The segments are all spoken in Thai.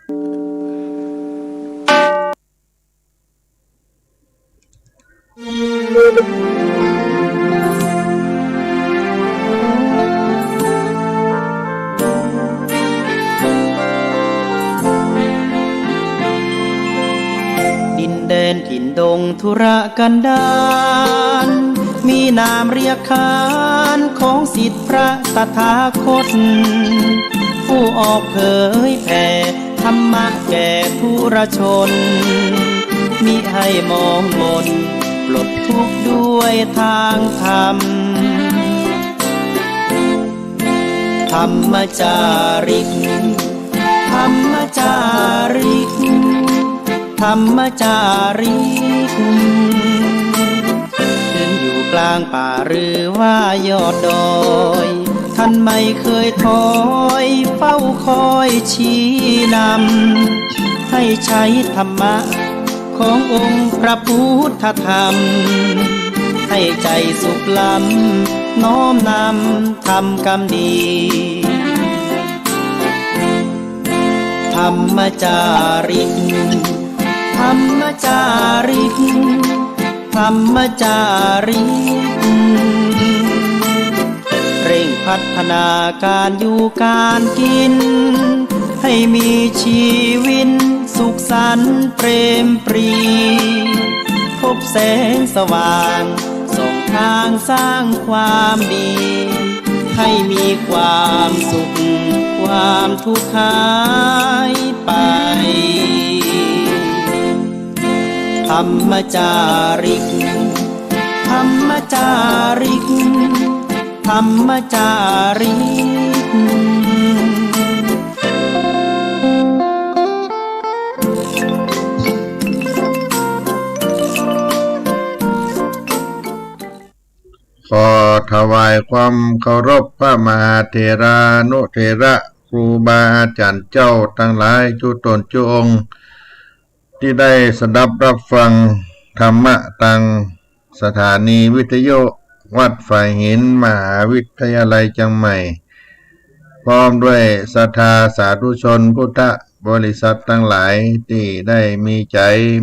ดินแดนถิ่นดงธุรกันดารมีนามเรียกขานของศิษย์พระตถาคตผู้ออกเผยแผ่ธรรมะแก่ผู้รชนมิให้มองมนปลดทุกข์ด้วยทางธรรมธรรมจาริกธรรมจาริกธรรมจาริกถึงอยู่กลางป่าหรือว่ายอดดอยท่านไม่เคยถอยเฝ้าคอยชี้นำให้ใช้ธรรมะขององค์พระพุทธธรรมให้ใจสุขล้ำน้อมนำทำกรรมดีธรรมจาริกธรรมจาริกธรรมจาริกเร่งพัฒนาการอยู่การกินให้มีชีวิตสุขสันต์เปรมปรีพบแสงสว่างส่องทางสร้างความดีให้มีความสุขความทุกข์หายไปธรรมจาริกธรรมจาริกธรรมจาริกขอถวายความเคารพพระมหาเถรานุเถระครูบาอาจารย์เจ้าทั้งหลายทุกตนทุกองค์ที่ได้สดับรับฟังธรรมะตังสถานีวิทยุวัดฝ่ายหินมหาวิทยาลัยเชียงใหม่พร้อมด้วยศรัทธาสาธุชนพุทธบริษัททั้งหลายที่ได้มีใจ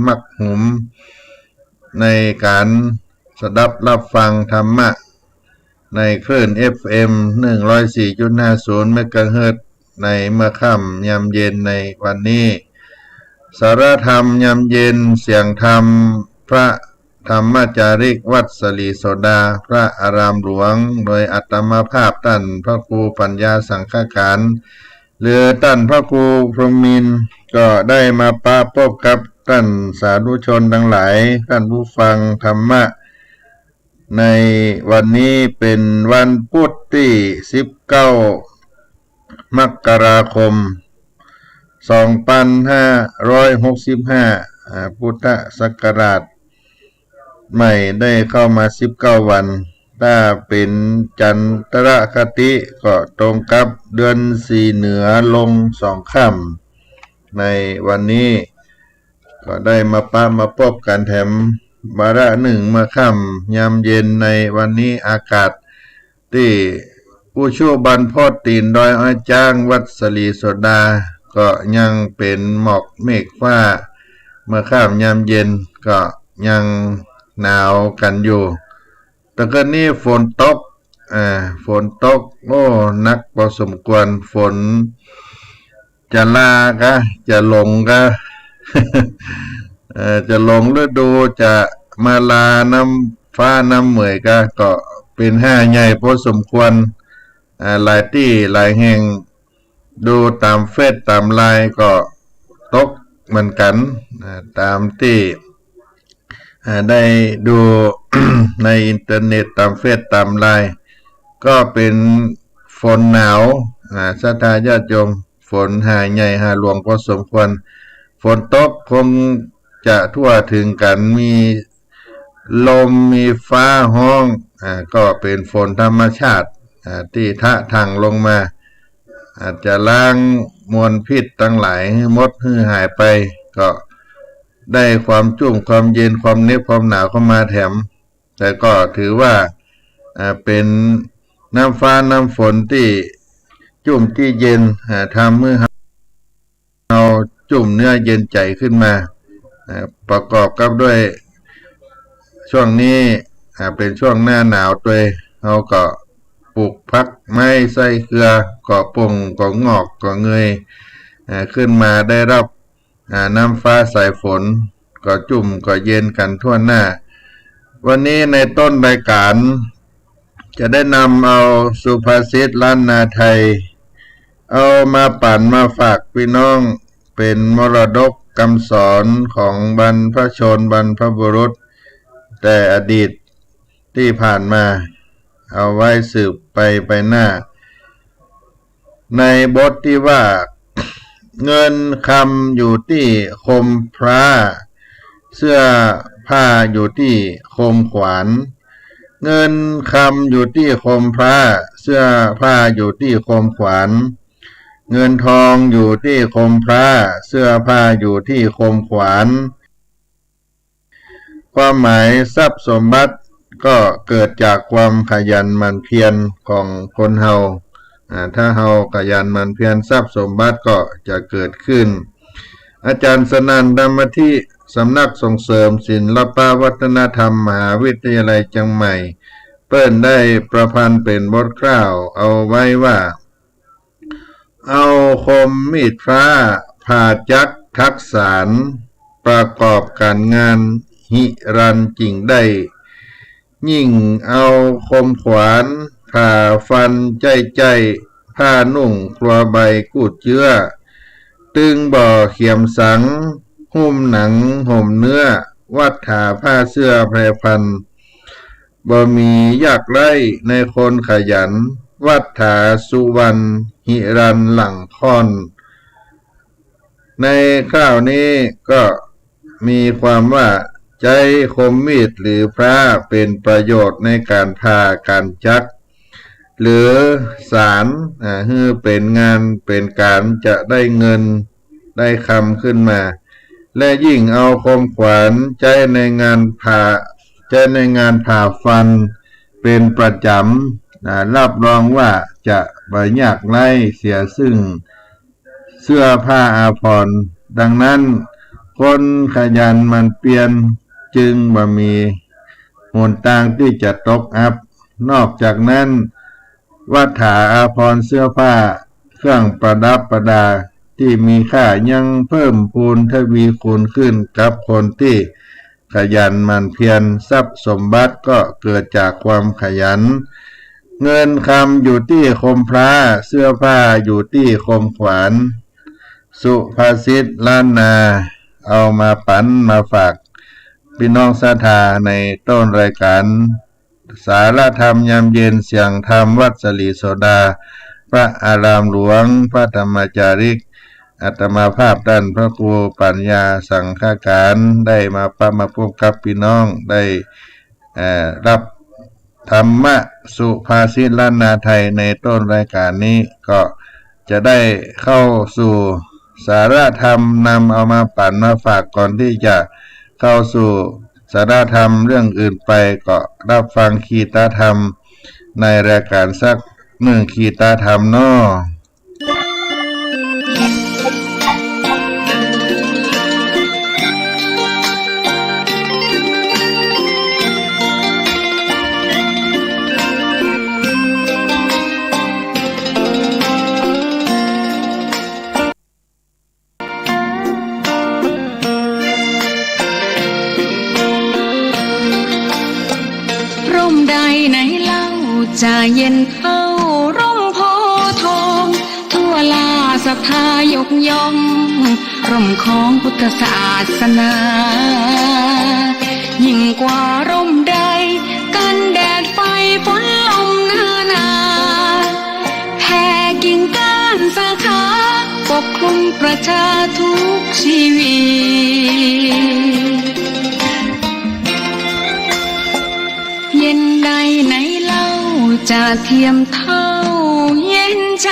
มักหุมในการสดับรับฟังธรรมะในคลื่น FM 104.50 เมกะเฮิรตซ์ในเมื่อค่ำยามเย็นในวันนี้สารธรรมยามเย็นเสียงธรรมพระธรรมจาริกวัดสลีโสดาพระอารามหลวงโดยอัตมาภาพท่านพระครูปัญญาสังฆการหรือท่านพระครูพรหมินทร์ก็ได้มาพบกับท่านสาธุชนทั้งหลายท่านผู้ฟังธรรมะในวันนี้เป็นวันพุธที่19 มกราคม 2565 พุทธศักราชใหม่ได้เข้ามา19 วันถ้าเป็นจันทรคติก็ตรงกับเดือน4เหนือลง2ค่ำในวันนี้ก็ได้มาพบกันแถมวาระหนึ่งเมื่อค่ำยามเย็นในวันนี้อากาศที่ผู้ชูบันพอดตีนดอยอ้อยจ้างวัดสลีโสดาก็ยังเป็นหมอกเมฆฟ้าเมื่อค่ำยามเย็นก็ยังหนาวกันอยู่แต่ก็นี่ฝนตกโอ้นักพอสมควรฝนจะลากะจะลงกะ จะลงฤดูจะมาลาน้ำฟ้าน้ำเหมยก็เป็น5ใหญ่พอสมควรหลายที่หลายแห่งดูตามเฟซตามไลน์ก็ตกเหมือนกันตามที่ได้ดู ในอินเทอร์เน็ตตามเฟซตามไลน์ก็เป็นฝนหนาวศรัทธาญาติโยมฝนหาใหญ่หาหลวงพอสมควรฝนตกคงจะทั่วถึงกันมีลมมีฟ้าห้องก็เป็นฝนธรรมชาติที่ทะทางลงมาอาจจะล้างมลพิษทั้งหลายให้หมดให้หายไปก็ได้ความชุ่มความเย็นความเน็บความหนาวเข้ามาแถมแต่ก็ถือว่าเป็นน้ำฟ้าน้ำฝนที่ชุ่มที่เย็นทำเมื่อเรา จุ่มเนื้อเย็นใจขึ้นมาประกอบกับด้วยช่วงนี้เป็นช่วงหน้าหนาวตัวเราก็ปลูกพักไม้ไส้เครือก่อป่งก่องอกก่อเงยขึ้นมาได้รับน้ำฟ้าสายฝนก็จุ่มก็เย็นกันทั่วหน้าวันนี้ในต้นรายการจะได้นำเอาสุภาษิตล้านนาไทยเอามาปั่นมาฝากพี่น้องเป็นมรดกคำสอนของบรรพชนบรรพบุรุษแต่อดีตที่ผ่านมาเอาไว้สืบไปหน้าในบทที่ว่าเงินคำอยู่ที่คมพระเสื้อผ้าอยู่ที่คมขวานเงินคำอยู่ที่คมพระเสื้อผ้าอยู่ที่คมขวานเงินทองอยู่ที่คมพระเสื้อผ้าอยู่ที่คมขวานความหมายทรัพย์สมบัติก็เกิดจากความขยันหมั่นเพียรของคนเฮาถ้าเฮาขยันหมั่นเพียรทรัพย์สมบัติก็จะเกิดขึ้นอาจารย์สนั่น ธรรมธิสำนักส่งเสริมศิลปวัฒนธรรมมหาวิทยาลัยเชียงใหม่เปิ้นได้ประพันธ์เป็นบทกล่าวเอาไว้ว่าเอาคมมีดพระผ่าจักทักษานประกอบการงานหิรันจริงได้ยิ่งเอาคมขวานผ่าฟันใจผ้านุ่งครัวใบกูดเชื้อตึงบ่อเขียมสังหุ้มหนังห่มเนื้อวัดถาผ้าเสื้อแพรพันบ่มียากไร่ในคนขยันวัดถาสุวรรณหิรันหลังค่อนในคราวนี้ก็มีความว่าใจคมมีดหรือพระเป็นประโยชน์ในการพาการจักหรือสารคือเป็นงานเป็นการจะได้เงินได้คำขึ้นมาและยิ่งเอาคมขวานใจในงานผ่าฟันเป็นประจำรับรองว่าจะบ่ยากไล่เสียซึ่งเสื้อผ้าอาภรณ์ดังนั้นคนขยันมันเปลี่ยนจึงบ่มีหนทางที่จะตกอับนอกจากนั้นวัฏฐาอาภรณ์เสื้อผ้าเครื่องประดับประดาที่มีค่ายังเพิ่มพูนทวีคูณขึ้นกับคนที่ขยันหมั่นเพียรทรัพย์สมบัติก็เกิดจากความขยันเงินคำอยู่ที่คมพระเสื้อผ้าอยู่ที่คมขวานสุภาษิตล้านนาเอามาปั่นมาฝากพี่น้องศรัทธาในต้นรายการสารธรรมยามเย็นเสียงธรรมวัดสลีโสดาพระอารามหลวงพระธรรมจาริกอาตมาภาพด้านพระครูปัญญาสังฆการได้มาพบกับพี่น้องได้รับธรรมะสุภาษิตล้านนาไทยในต้นรายการนี้ก็จะได้เข้าสู่สาระธรรมนำเอามาปั่นมาฝากก่อนที่จะเข้าสู่สาระธรรมเรื่องอื่นไปก็รับฟังคีตธรรมในรายการสัก1คีตธรรมน้อจะเย็นเท่าร่มโพธิ์ทองทั่วลาศรัทธายกย่องร่มของพุทธศาสนายิ่งกว่าร่มใดกันแดดไฟฝนลมนาแผ่กิ่งก้านสาขาปกคลุมประชาทุกชีวิตเย็นใดไหนจะเทียมเท่าเย็นใจ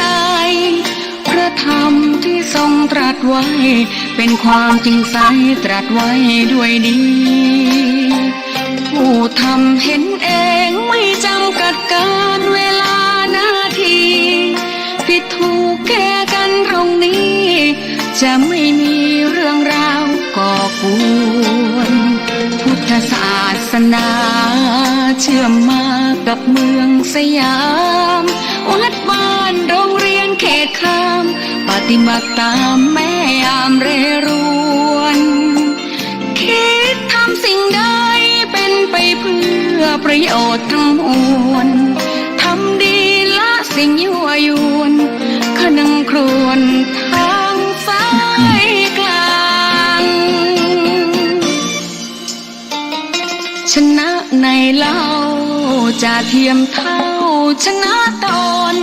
พระธรรมที่ทรงตรัสไว้เป็นความจริงใสตรัสไว้ด้วยดีผู้ทำเห็นเองไม่จำกัดการเวลานาทีผิดถูกแก้กันตรงนี้จะไม่มี ปวงพุทธศาสนาเชื่อมมากับเมืองสยามวัดบ้านโรงเรียนเขตข้ามปฏิบัติตามแม่ยามเรรวนคิดทำสิ่งใดเป็นไปเพื่อประโยชน์ทั้งมวลทำดีละสิ่งยั่วยวนขนึงครวญทางสายกลางชนะในเล่าจะเทียมเท่าชนะตน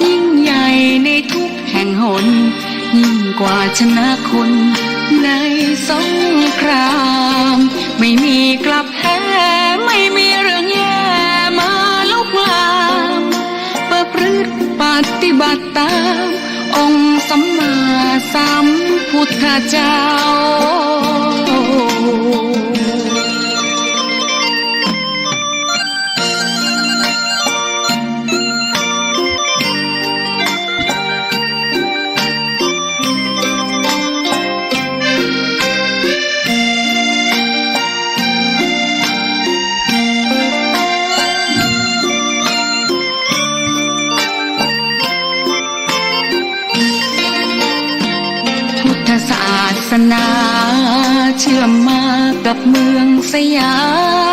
ยิ่งใหญ่ในทุกแห่งหนยิ่งกว่าชนะคนในสงครามไม่มีกลับแพ้ไม่มีเรื่องแย่มาลุกลามประพฤติปฏิบัติตามองค์สัมมาสัมพุทธเจ้าศาสนาเชื่อมมากับเมืองสยา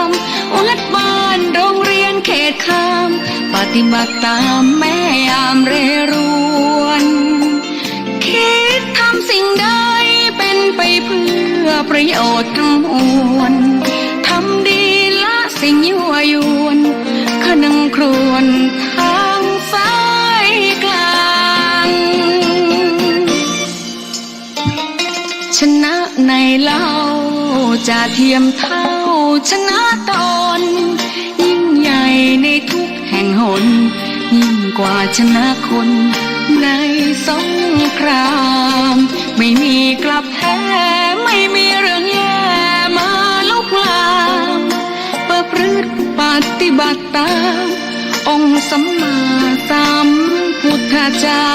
มวัดบ้านโรงเรียนเขตข้ามปฏิบัติตามแม่ยามเรรวนคิดทำสิ่งใดเป็นไปเพื่อประโยชน์ทั้งมวลทำดีละสิ่งยั่วยวนขนึงครวญทางสายกลางชนะในเล่าจะเทียมเท่าชนะตนยิ่งใหญ่ในทุกแห่งหนยิ่งกว่าชนะคนในสงครามไม่มีกลับแพ้ไม่มีเรื่องแย่มาลุกลามประพฤติปฏิบัติตามองค์สัมมาสัมพุทธเจ้า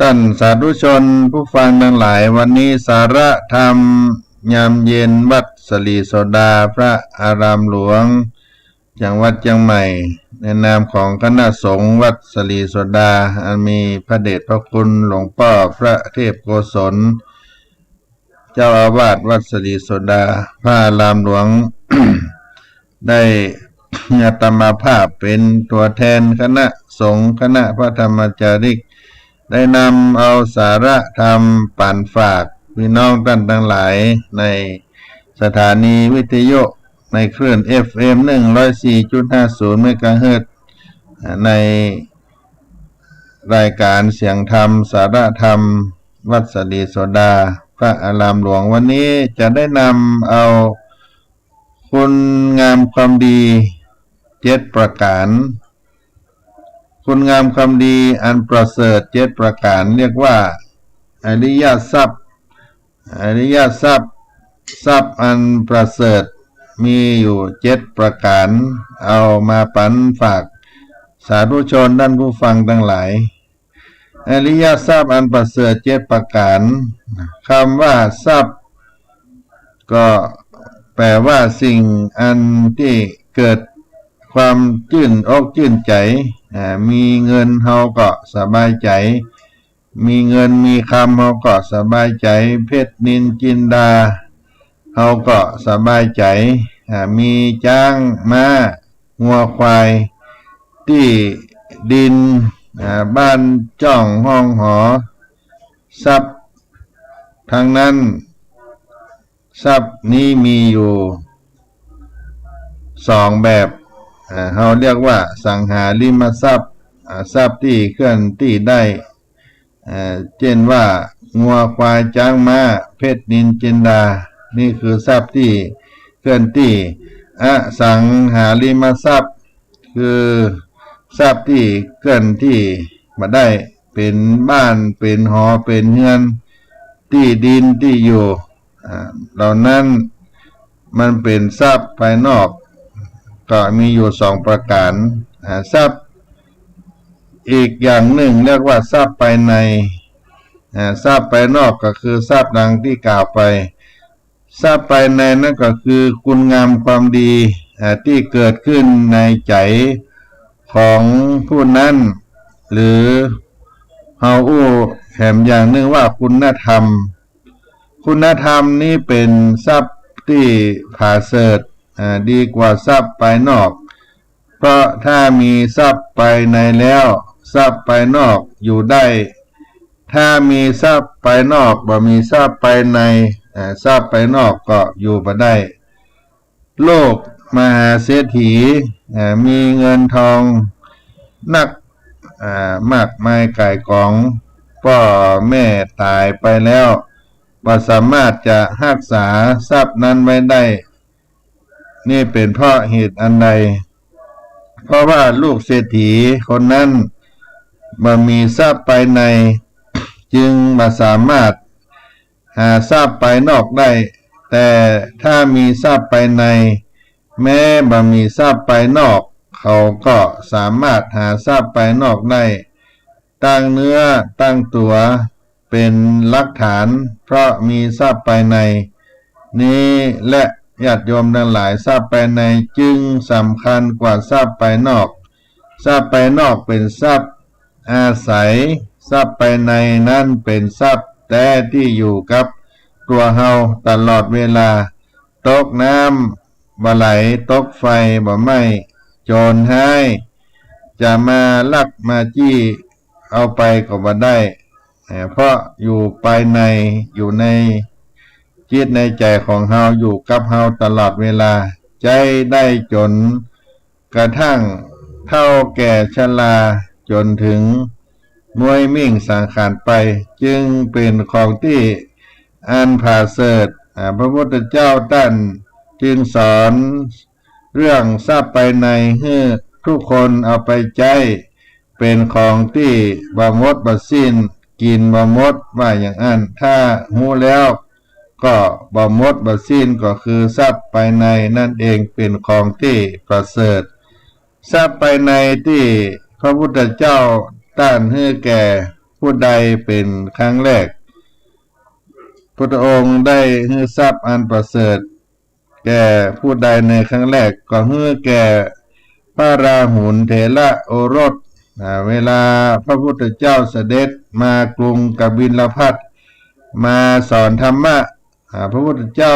ท่านสาธุชนผู้ฟังทั้งหลายวันนี้สาระธรรมยามเย็นวัดสลีโสดาพระอารามหลวงจังหวัดเชียงใหม่ในนามของคณะสงฆ์วัดสลีโสดาอันมีพระเดชพระคุณหลวงพ่อพระเทพโกศลเจ้าอาวาสวัดสลีโสดาพระอารามหลวง ได้อาตมาภาพเป็นตัวแทนคณะสงฆ์คณะพระธรรมจาริกได้นำเอาสาระธรรมปั่นฝากพี่น้องท่านทั้งหลายในสถานีวิทยุในคลื่น FM 104.50 เมกะเฮิรตซ์ในรายการเสียงธรรมสาระธรรมวัดสลีโสดาพระอารามหลวงวันนี้จะได้นำเอาคุณงามความดี7ประการคุณงามความดีอันประเสริฐ7ประการเรียกว่าอริยทรัพย์อริยทรัพย์ทรัพย์อันประเสริฐมีอยู่7ประการเอามาปันฝากสาธุชนท่านผู้ฟังทั้งหลายอริยทรัพย์อันประเสริฐ7ประการคำว่าทรัพย์ก็แปลว่าสิ่งอันที่เกิดความชื่นอกชื่นใจมีเงินเฮาก็สบายใจมีเงินมีคำเฮาก็สบายใจเพชรนินจินดาเฮาก็สบายใจมีจ้างม้างัวควายที่ดินบ้านจ้องห้องหอทรัพย์ทั้งนั้นทรัพย์นี้มีอยู่2แบบเราเรียกว่าสังหาริมทรัพย์ทรัพย์ที่เคลื่อนที่ได้เช่นว่างัวควายช้างม้าเพชรนินจินดานี่คือทรัพย์ที่เคลื่อนที่อสังหาริมทรัพย์คือ ทรัพย์ที่เกินที่มาได้เป็นบ้านเป็นหอเป็นเฮือนที่ดินที่อยู่เหล่านั้นมันเป็นทรัพย์ภายนอกก็มีอยู่สองประการทรัพย์อีกอย่างหนึ่งเรียกว่าทรัพย์ภายในทรัพย์ภายนอกก็คือทรัพย์ดังที่กล่าวไปทรัพย์ภายในนั่นก็คือคุณงามความดีที่เกิดขึ้นในใจของผู้นั้นหรือเฮาอู้แถมอย่างหนึ่งว่าคุณธรรมนี้เป็นทรัพย์ที่ผาเสริฐดีกว่าทรัพย์ภายนอกเพราะถ้ามีทรัพย์ภายในแล้วทรัพย์ภายนอกอยู่ได้ถ้ามีทรัพย์ภายนอกบ่มีทรัพย์ภายในทรัพย์ภายนอกก็อยู่บ่ได้โลกมหาเศรษฐีมีเงินทองนักมากมายก่ายกองพ่อแม่ตายไปแล้วบ่สามารถจะรักษาทรัพย์นั้นไว้ได้นี่เป็นเพราะเหตุอันใดเพราะว่าลูกเศรษฐีคนนั้นบ่มีทรัพย์ภายในจึงบ่สามารถหาทรัพย์ภายนอกได้แต่ถ้ามีทรัพย์ภายในแม้บ่มีทรัพย์ภายนอกเขาก็สามารถหาทรัพย์ภายนอกได้ตั้งเนื้อตั้งตัวเป็นหลักฐานเพราะมีทรัพย์ภายในนี้และญาติโยมทั้งหลายทรัพย์ภายในจึงสำคัญกว่าทรัพย์ภายนอกทรัพย์ภายนอกเป็นทรัพย์อาศัยทรัพย์ภายในนั้นเป็นทรัพย์แต่ที่อยู่กับตัวเฮาตลอดเวลาตกน้ำบ่ไหลตกไฟบ่ไหม้โจรให้จะมาลักมาจี้เอาไปก็บ่ได้เพราะอยู่ภายในอยู่ในจิตในใจของเฮาอยู่กับเฮาตลอดเวลาใจได้จนกระทั่งเฒ่าแก่ชราจนถึงมวยมิ่งสังขารไปจึงเป็นของที่อันผาเสริฐพระพุทธเจ้าท่านจึงสอนเรื่องทรัพย์ภายในให้ทุกคนเอาไปใจเป็นของที่บ่หมดบ่สิ้นกินบ่หมดว่าอย่างนั้นถ้าหูแล้วก็บ่หมดบ่สิ้นก็คือทรัพย์ภายในนั่นเองเป็นของที่ประเสริฐทรัพย์ภายในที่พระพุทธเจ้าต้านให้แก่ผู้ใดเป็นครั้งแรกพระองค์ได้ให้ทรัพย์อันประเสริฐแก่ผู้ใดในครั้งแรกก็ให้แก่พระราหุลเถระโอรสเวลาพระพุทธเจ้าเสด็จมากรุงกบิลพัสดุมาสอนธรรมะพระพุทธเจ้า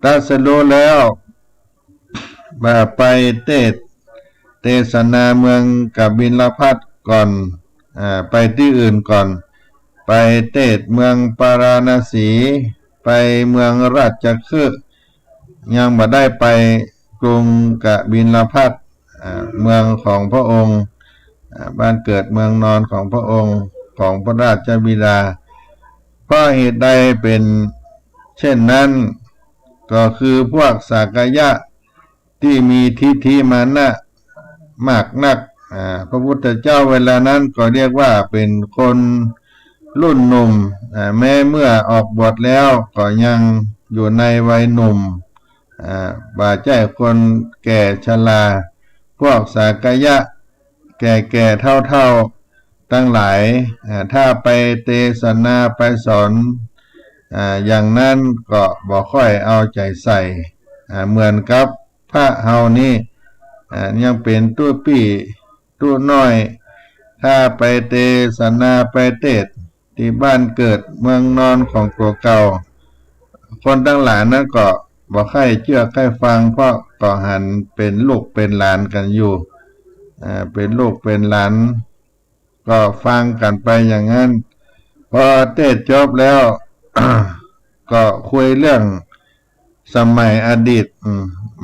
ตรัสรู้แล้วไปเทศนาเมืองกบิลพัสดุก่อนไปที่อื่นก่อนไปเทศเมืองปาราณสีไปเมืองราชคฤห์ยังบ่ได้ไปกรุงกบิลพัสดุเมืองของพระองค์บ้านเกิดเมืองนอนของพระองค์ของพระราชบิดาเพราะเหตุใดเป็นเช่นนั้นก็คือพวกสากยะที่มีทิฏฐิมานะมากนักพระพุทธเจ้าเวลานั้นก็เรียกว่าเป็นคนรุ่นหนุ่มแม้เมื่อออกบวชแล้วก็ยังอยู่ในวัยหนุ่มบ่าใจคนแก่ชราพวกสากยะแก่ๆเท่าๆทั้งหลายถ้าไปเทศนาไปสอนอย่างนั้นก็บ่ค่อยเอาใจใส่เหมือนกับพระเฮานี่ยังเป็นตู้ปี้ตู้น้อยถ้าไปเทศนาไปเทศที่บ้านเกิดเมืองนอนของตัวเก่าคนทั้งหลายนั้นก็บ่ค่อยเชื่อค่อยฟังเพราะก็หันเป็นลูกเป็นหลานกันอยู่เป็นลูกเป็นหลานก็ฟังกันไปอย่างนั้นพอเทศจบแล้ว ก็คุยเรื่องสมัยอดีต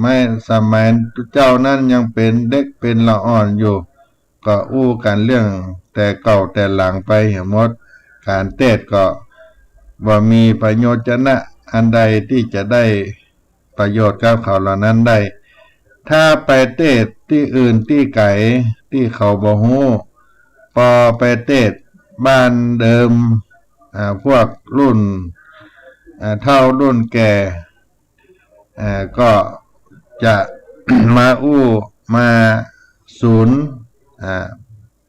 ไม่สมัยเจ้านั้นยังเป็นเด็กเป็นละอ่อนอยู่ก็อู้กันเรื่องแต่เก่าแต่หลังไปหมดการเทศก็บ่มีประโยชน์นะอันใดที่จะได้ประโยชน์กับเขาเหล่านั้นได้ถ้าไปเทศที่อื่นที่ไกลที่ ที่เขาบ่ฮู้พอไปเทศบ้านเดิมพวกรุ่นเท่ารุ่นแก่ก็จะ มาอู้มาศูนย์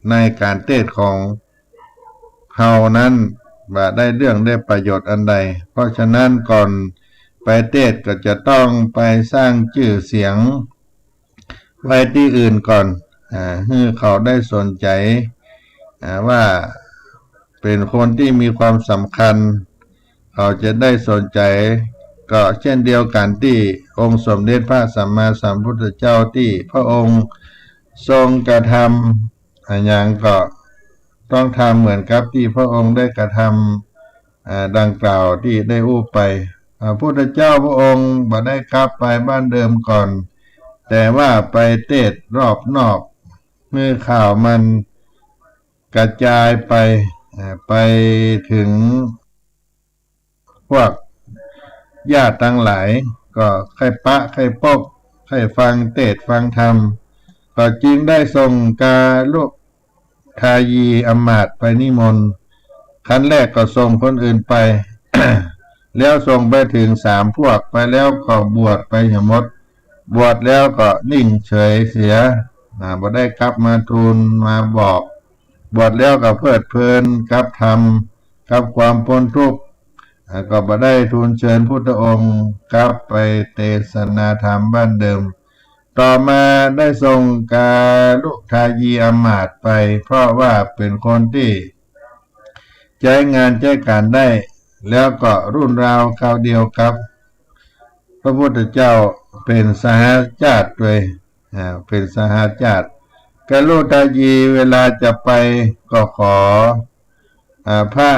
ในการเทศของเฮานั้นว่าได้เรื่องได้ประโยชน์อันใดเพราะฉะนั้นก่อนไปเทศก็จะต้องไปสร้างชื่อเสียงไว้ที่อื่นก่อนให้เขาได้สนใจว่าเป็นคนที่มีความสำคัญเขาจะได้สนใจก็เช่นเดียวกันที่องค์สมเด็จพระสัมมาสัมพุทธเจ้าที่พระองค์ทรงกระทำอย่างก็ต้องทำเหมือนกับที่พระองค์ได้กระทำดังกล่าวที่ได้อู้ไปพระพุทธเจ้าพระองค์บ่ได้กลับไปบ้านเดิมก่อนแต่ว่าไปเทศรอบนอกเมื่อข่าวมันกระจายไปถึงพวกญาติทั้งหลายก็ใครปะใครปกใครฟังเทศฟังธรรมก็จึงได้ส่งกาลุทายีอมาตย์ไปนิมนต์ขั้นแรกก็ส่งคนอื่นไป แล้วส่งไปถึง3 พวกไปแล้วก็บวชไปทั้งหมดบวชแล้วก็นิ่งเฉยเสียบ่ได้กลับมาทูลมาบอกบวชแล้วก็เพลิดเพลินกับธรรมกับความพ้นทุกข์ก็บ่ได้ทูลเชิญพุทธองค์กลับไปเทศนาธรรมบ้านเดิมต่อมาได้ส่งกาลุทายีอมาตย์ไปเพราะว่าเป็นคนที่ใช้งานใช้การได้แล้วก็รุ่นราวคราวเดียวกับพระพุทธเจ้าเป็นสหชาติด้วยเป็นสหชาติกาลุทายีเวลาจะไปก็ขอพระ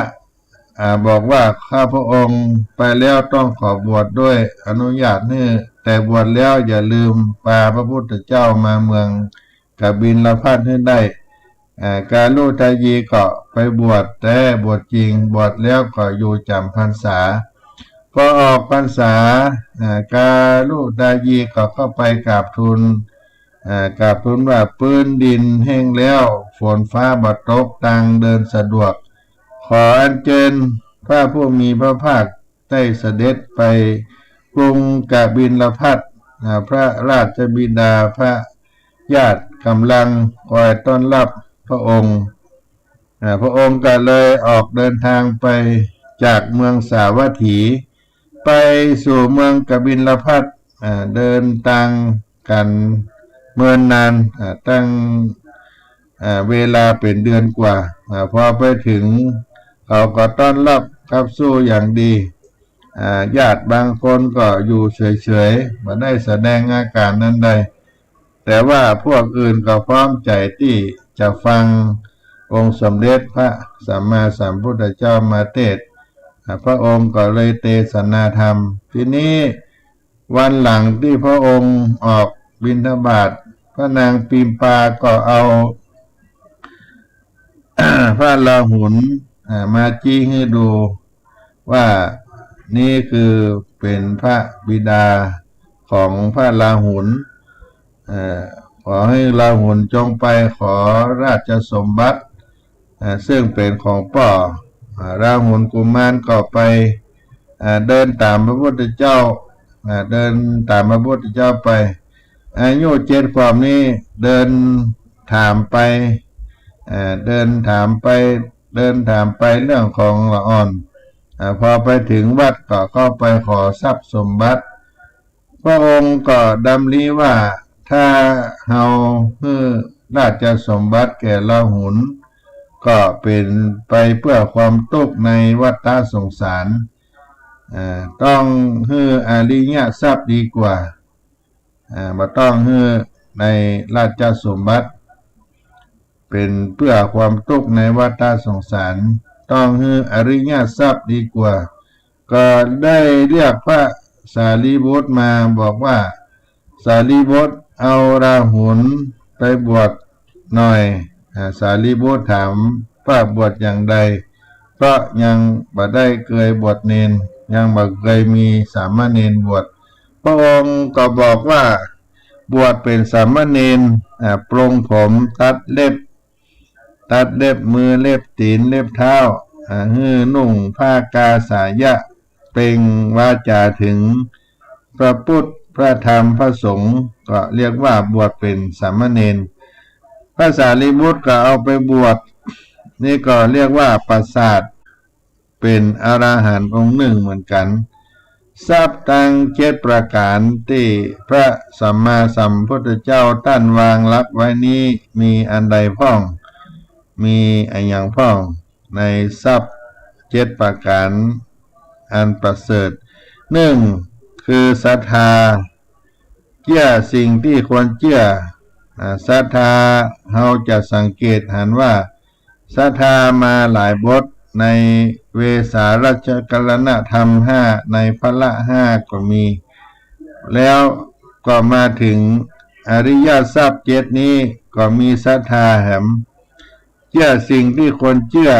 บอกว่าข้าพระองค์ไปแล้วต้องขอบวชด้วยอนุญาตนี่แต่บวชแล้วอย่าลืมพาพระพุทธเจ้ามาเมืองกบิลพัสให้ได้กาลุทายีก็ไปบวชแต่บวชจริงบวชแล้วก็อยู่จำพรรษาพอออกพรรษากาลุทายีก็เข้าไปกราบทูลว่าพื้นดินแห้งแล้วฝนฟ้าบ่ตกตังเดินสะดวกขออัญเชิญพระผู้มีพระภาคได้เสด็จไปกรุงกบิลพัสพระราชบิดาพระญาติกำลังคอยต้อนรับพระองค์พระองค์ก็เลยออกเดินทางไปจากเมืองสาวัตถีไปสู่เมืองกบิลพัสเดินทางกันเมื่อนานตั้งเวลาเป็นเดือนกว่าพอไปถึงเขาก็ต้อนรับขับสู้อย่างดีญาติบางคนก็อยู่เฉยๆไม่ได้แสดงอาการนั้นใดแต่ว่าพวกอื่นก็พร้อมใจที่จะฟังองค์สมเด็จพระสัมมาสัมพุทธเจ้ามาเทศพระองค์ก็เลยเทศนาธรรมทีนี้วันหลังที่พระองค์ออกบิณฑบาตพระนางปิมปาก็เอา พระราหุลมาจี้ให้ดูว่านี่คือเป็นพระบิดาของพระราหุลขอให้ราหุลจงไปขอราชสมบัติซึ่งเป็นของพ่อราหุลกุมารก็ไปเดินตามพระพุทธเจ้าเดินตามพระพุทธเจ้าไปอายุ7 ขวบนี้เดินถามไปเดินถามไปเรื่องของละอ่อนพอไปถึงวัดก็เข้าไปขอทรัพย์สมบัติพระองค์ก็ดำริว่าถ้าเฮาให้ราชสมบัติแก่ราหุลก็เป็นไปเพื่อความทุกข์ในวัฏสงสารต้องให้อริยทรัพย์ดีกว่าบ่ต้องให้ในราชสมบัติเป็นเพื่อความทุกข์ในวัฏสงสารต้องให้อริยทรัพย์ดีกว่าก็ได้เรียกพระสารีบุตรมาบอกว่าสารีบุตรเอาราหุลไปบวชหน่อยสารีบุตรถามว่าบวชอย่างใดเพราะยังบ่ได้เคยบวชเณรยังบ่เคยมีสามเณรบวชพระองค์ก็บอกว่า บวชเป็นสามเณรปรงผมตัดเล็บมือเล็บตีนเล็บเท้านุ่งผ้ากาสายะเปล่งวาจาถึงพระพุทธพระธรรมพระสงฆ์ก็เรียกว่าบวชเป็นสามเณรพระสารีบุตรก็เอาไปบวชนี่ก็เรียกว่าประสาทเป็นอรหันต์องค์หนึ่งเหมือนกันทรัพย์ตั้ง7ประการที่พระสัมมาสัมพุทธเจ้าตั้นวางลักไว้นี้มีอันใดพ้องมีอันอย่างพ้องในทรัพย์7ประการอันประเสริฐคือศรัทธาเชื่อสิ่งที่ควรเชื่อศรัทธาเราจะสังเกตเห็นว่าศรัทธามาหลายบทในเวสารัชกรณธรรม5ในพละ5ก็มีแล้วก็มาถึงอริยทรัพย์7นี้ก็มีศรัทธาแหมเชื่อสิ่งที่ควรเชื่อ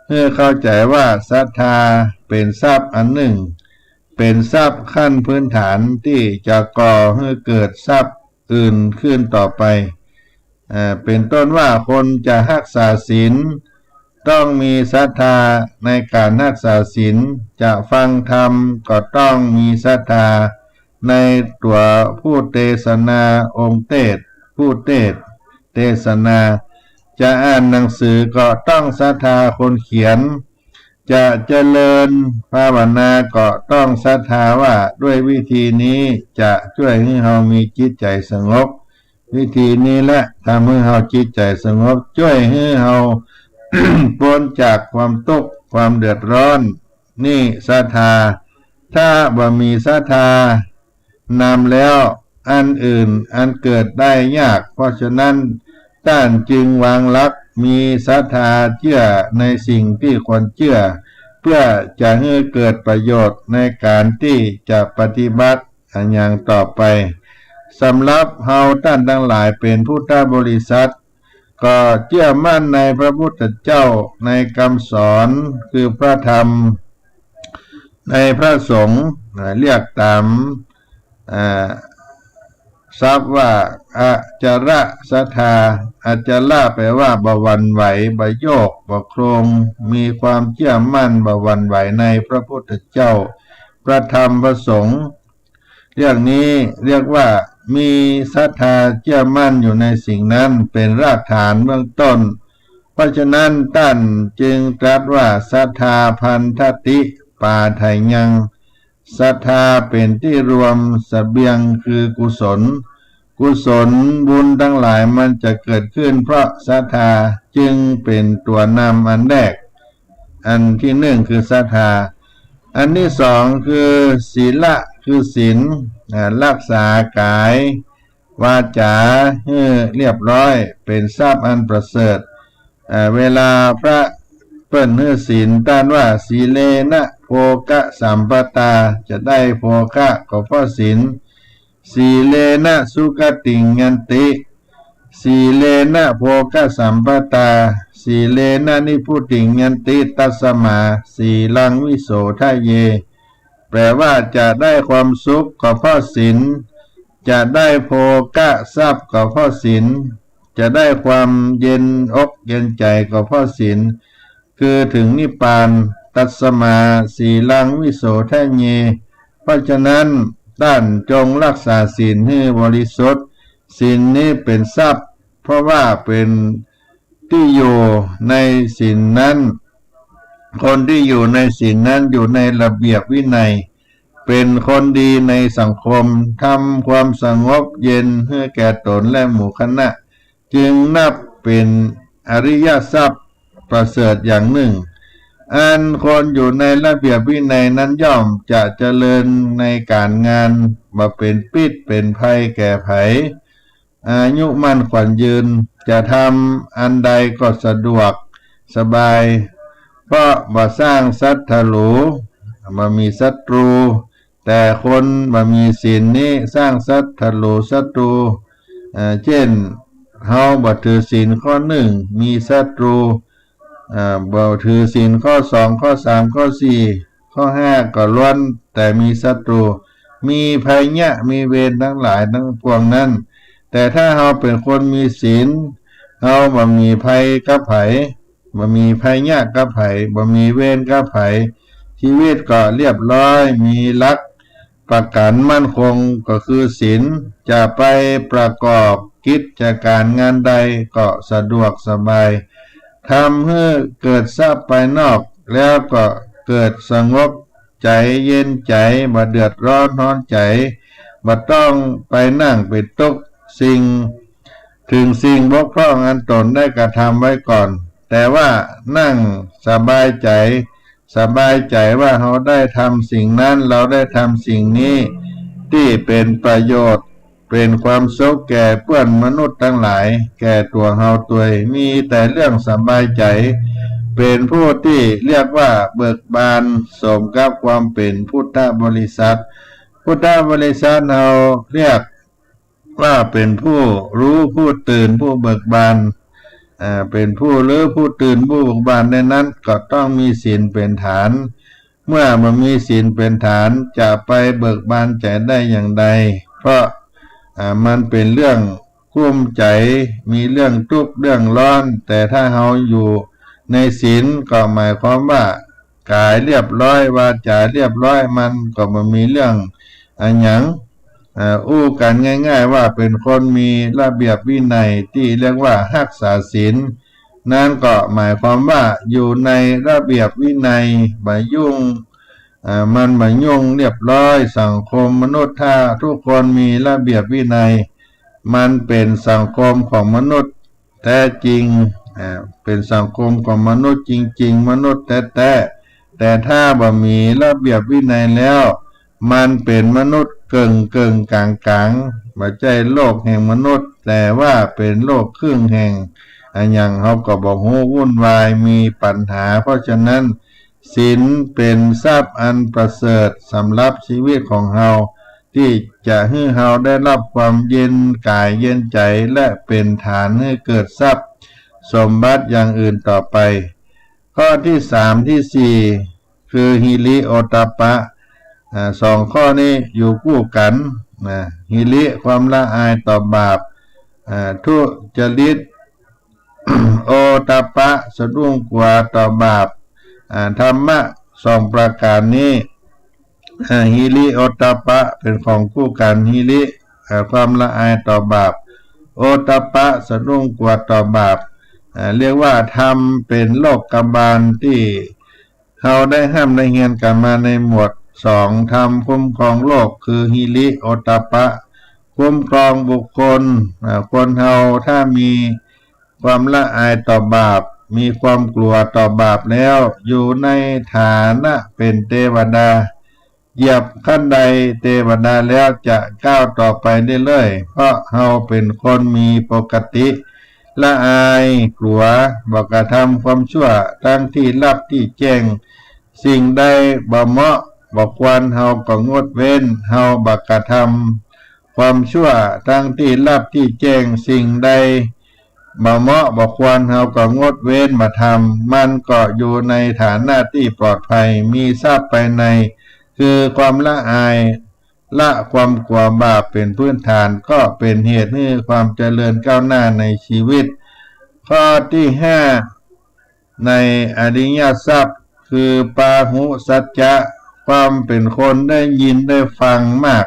เพื่อเข้าใจว่าศรัทธาเป็นทรัพย์อันหนึ่งเป็นทรัพย์ขั้นพื้นฐานที่จะก่อให้เกิดทรัพย์อื่นขึ้นต่อไปเป็นต้นว่าคนจะรักษาศีลต้องมีศรัทธาในการรักษาศีลจะฟังธรรมก็ต้องมีศรัทธาในตัวผู้เทศนาองค์ผู้เทศนาจะอ่านหนังสือก็ต้องศรัทธาคนเขียนจะเจริญภาวนาก็ต้องศรัทธาว่าด้วยวิธีนี้จะช่วยให้เรามีจิตใจสงบวิธีนี้แหละทำให้เราจิตใจสงบช่วยให้เรา พ้นจากความทุกข์ความเดือดร้อนนี่ศรัทธาถ้าบ่มีศรัทธานำแล้วอันอื่นอันเกิดได้ยากเพราะฉะนั้นท่านจึงวางหลักมีศรัทธาเชื่อในสิ่งที่ควรเชื่อเพื่อจะให้เกิดประโยชน์ในการที่จะปฏิบัติอย่างต่อไปสำหรับเฮาท่านทั้งหลายเป็นพุทธบริษัทก็เชื่อมั่นในพระพุทธเจ้าในคำสอนคือพระธรรมในพระสงฆ์เรียกตามทราบว่าอาจาระศรัทธาอาจาระแปลว่าบหวั่นไหวบ่โยกบ่โครงมีความเชื่อมั่นบ่หวั่นไหวในพระพุทธเจ้าพระธรรมพระสงฆ์เรื่องนี้เรียกว่ามีศรัทธาเชื่อมั่นอยู่ในสิ่งนั้นเป็นรากฐานเบื้องต้นเพราะฉะนั้นท่านจึงตรัสว่าศรัทธาพันธติปาไถยังศรัทธาเป็นที่รวมเสบียงคือกุศลบุญทั้งหลายมันจะเกิดขึ้นเพราะศรัทธาจึงเป็นตัวนำอันแรกอันที่หนึ่งคือศรัทธาอันที่สองคือศีละคือศีลรักษากายวาจาให้เรียบร้อยเป็นทรัพย์อันประเสริฐเวลาพระเปิ้นให้ศีลต้านว่าสีเลนะโภกะสัมปตาจะได้โภกะก็เพราะศีลสีเลนะสุขติงยันติสีเลนะโภกะสัมปตาสีเลนะนิพุติงยันติตัสสมาสีลังวิโสทะเยแปลว่าจะได้ความสุขก็เพราะศีลจะได้โภกะทรัพย์ก็เพราะศีลจะได้ความเย็นอกเย็นใจก็เพราะศีลคือถึงนิพพานตัสมาสีลังวิโสทะเยเพราะฉะนั้นท่านจงรักษาศีลให้บริสุทธิ์ศีลนี้เป็นทรัพย์เพราะว่าเป็นที่อยู่ในศีลนั้นคนที่อยู่ในศีลนั้นอยู่ในระเบียบวินัยเป็นคนดีในสังคมทำความสงบเย็นให้แก่ตนและหมู่คณะจึงนับเป็นอริยทรัพย์ประเสริฐอย่างหนึ่งอันคนอยู่ในระเบียบวินัยนั้นย่อมจะเจริญในการงานมาเป็นปิดเป็นภัยแก่ไผอายุมั่นขวัญยืนจะทำอันใดก็สะดวกสบายเพราะบ่สร้างศัตรูบ่มีศัตรูแต่คนบ่มีศีลนี้สร้างศัตรูเช่นเฮาบ่ถือศีลข้อหนึ่งมีศัตรูบ่ถือศีลข้อ2ข้อ3ข้อ4ข้อ5ก็ล้วนแต่มีศัตรู มีภัยยะมีเวรทั้งหลายทั้งปวงนั้นแต่ถ้าเราเป็นคนมีศีลเราบ่มีภัยกับไผบ่มีภัยยะกับไผบ่มีเวรกับไผชีวิตก็เรียบร้อยมีหลักประกันมั่นคงก็คือศีลจะไปประกอบกิจการงานใดก็สะดวกสบายทำให้เกิดทรัพย์ภายนอกแล้วก็เกิดสงบใจเย็นใจบ่เดือดร้อนร้อนใจบ่ต้องไปนั่งไปทุกข์ถึงสิ่งบกพร่องอันตนได้กระทำไว้ก่อนแต่ว่านั่งสบายใจว่าเราได้ทำสิ่งนั้นเราได้ทำสิ่งนี้ที่เป็นประโยชน์เป็นความสุขแก่เพื่อนมนุษย์ทั้งหลายแก่ตัวเราตัวมีแต่เรื่องสบายใจเป็นผู้ที่เรียกว่าเบิกบานสมกับความเป็นพุทธบริษัทเราเรียกว่าเป็นผู้รู้ผู้ตื่นผู้เบิกบานเป็นผู้รู้ผู้ตื่นผู้เบิกบานในนั้นก็ต้องมีศีลเป็นฐานเมื่อมันมีศีลเป็นฐานจะไปเบิกบานใจได้อย่างใดเพราะมันเป็นเรื่องกุ้มใจมีเรื่องทุกข์เรื่องร้อนแต่ถ้าเราอยู่ในศีลก็หมายความว่ากายเรียบร้อยวาจาเรียบร้อยมันก็บ่มีเรื่องอันหยังอู้กันง่ายๆว่าเป็นคนมีระเบียบวินัยที่เรียกว่ารักษาศีลนั่นก็หมายความว่าอยู่ในระเบียบวินัยบ่ยุ่งมันบ่ยุ่งเรียบร้อยสังคมมนุษย์ถ้าทุกคนมีระเบียบวินัยมันเป็นสังคมของมนุษย์แท้จริงเป็นสังคมของมนุษย์จริงๆมนุษย์แท้ๆแต่ถ้าบ่มีระเบียบวินัยแล้วมันเป็นมนุษย์เกิงกลางบ่ใช่โลกแห่งมนุษย์แต่ว่าเป็นโลกครึ่งแห่งอันยังเขาก็บ่ฮู้วุ่นวายมีปัญหาเพราะฉะนั้นศีลเป็นทรัพย์อันประเสริฐสำหรับชีวิตของเราที่จะให้เราได้รับความเย็นกายเย็นใจและเป็นฐานให้เกิดทรัพย์สมบัติอย่างอื่นต่อไปข้อที่3ที่4คือหิริโอตตัปปะสองข้อนี้อยู่คู่กันหิริความละอายต่อบาปทุจริต โอตตัปปะสะดุ้งกลัวต่อบาปธรรมะ2ประการนี้หิริโอตตัปปะเป็นของคู่กันหิริความละอายต่อบาปโอตตัปปะสะดุ้งกลัวต่อบาปเรียกว่าธรรมเป็นโลกบาลที่เขาได้ห้ามได้เรียนกันมาในหมวด2ธรรมคุ้มครองโลกคือหิริโอตตัปปะคุ้มครองบุคคลคนเฮาถ้ามีความละอายต่อบาปมีความกลัวต่อบาปแล้วอยู่ในฐานะเป็นเทวดาเหยียบขั้นใดเทวดาแล้วจะก้าวต่อไปได้เลยเพราะเฮาเป็นคนมีปกติละอายกลัวบ่กระทำความชั่วทั้งที่ลับที่แจ้งสิ่งใดบ่เหมาะบ่ควรเฮาก็งดเว้นเฮาบ่กระทำความชั่วทั้งที่ลับที่แจ้งสิ่งใดบ่เหมาะบ่ควรเฮาก็งดเว้นบ่ทำมันก็อยู่ในฐานะที่ปลอดภัยมีทรัพย์ภายในคือความละอายละความกลัวบาปเป็นพื้นฐานก็เป็นเหตุให้ความเจริญก้าวหน้าในชีวิตข้อที่5ในอริยทรัพย์คือปาหุสัจจะความเป็นคนได้ยินได้ฟังมาก